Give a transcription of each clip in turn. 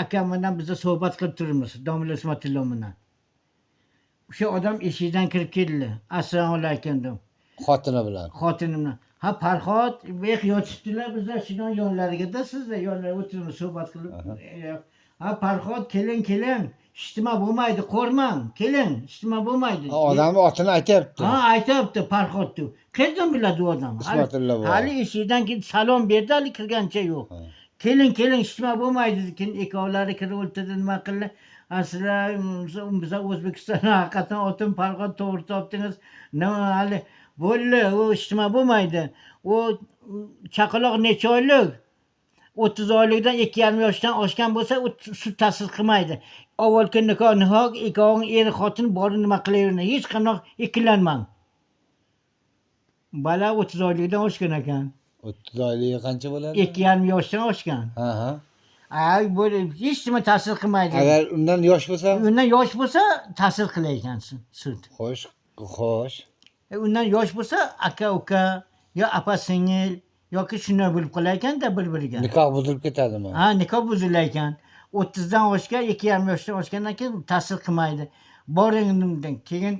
akam bilan biza suhbat qilib turibmiz domla Ismatullo bilan. O'sha odam eshikdan kirib keldi. Assalomu alaykum deb. Xotini bilan. Xotinim bilan. Ha Farhod, bu yoq yotibdilar bizlar shundan yonlarida sizlar yonlarga o'tirib suhbat qilib. Ha Farhod keling. Ishtima bo'lmaydi, qo'rmang. Keling, ishtima bo'lmaydi. Odamni otini aytyapti. Ha, aytibdi Farhod deb. Qayerdan biladi u odam? Ismatullo bu. Hali eshikdan kelib salom berdi, hali kirgancha yo'q. Keling, ishtima bo'lmaydi. Keyin ikkovlari kirib o'tirdi, nima qildi? Sizlar biza O'zbekistonda haqiqatan Otin Farhod to'g'ri topdingiz. Nima hali bo'ldi, u ishtima bo'lmaydi. U chaqaloq necha oylik? 30 oylikdan 2,5 yoshdan oshgan bo'lsa, u sud ta'sir qilmaydi. Avvalgi nikoh ikkoving er xotin bor nima qilaveradi. Hech qanday ikkilanmang. Bala 30 oylikdan oshgan ekan. 30 oyligi qancha bo'ladi? 2,5 yoshdan oshgan. Ha. Ay, bo'lib hech nima ta'sir qilmaydi. Agar undan yosh bo'lsa? Undan yosh bo'lsa ta'sir qilar ekan sud. Xo'sh. Undan yosh bo'lsa aka uka yo opa singil yoki shunday bo'lib qolar ekanda bir-biriga. Nikoh buzilib ketadimi? Ha, nikoh buzilar ekan. 30 dan oshgan, 2,5 yoshdan oshgandan keyin ta'sir qilmaydi. Boringdan keyin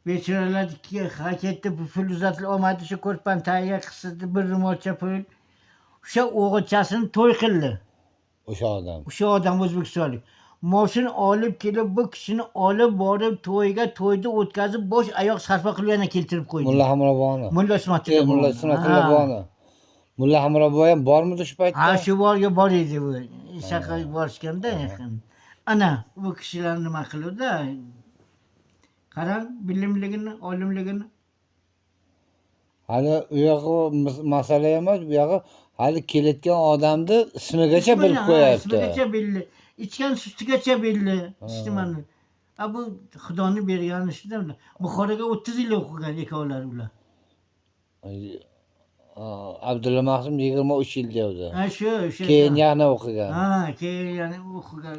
bechoralar ketdi, pul uzatilib olmadi, shu ko'rpan tayyor qildi, bir ro'molcha pul. O'sha o'g'ilchasini to'y qildi. O'sha odam o'zbekistonlik. Moshin olib kelib, bu kishini olib borib to'yda o'tkazib, bosh oyoq sarfa qilib yana keltirib qo'ydi. Mulla Hamro'boni. Mulla Ismatullo. Mulla Hamro'bo ham bormidi shu paytda? Ha, shu bor edi bu. Shaqaga borishganda yaqin. Ana, bu kishilar nima qildi? Qarang, bilimligini, olimligini. Hali u yog'i masala emas, bu yog'i hali kelayotgan odamni ismigacha bilib qo'yapti. Ismigacha bildi. Ichgan sutigacha bildi. Ishtimani. Bu Xudoni bergan ishida Buxoroga 30 yil o'qigan ikkovlari ular. Abdulla Mahsum 23 yil devdi. Ha, shu. Keyin yana o'qigan. Ha, keyin yana o'qigan.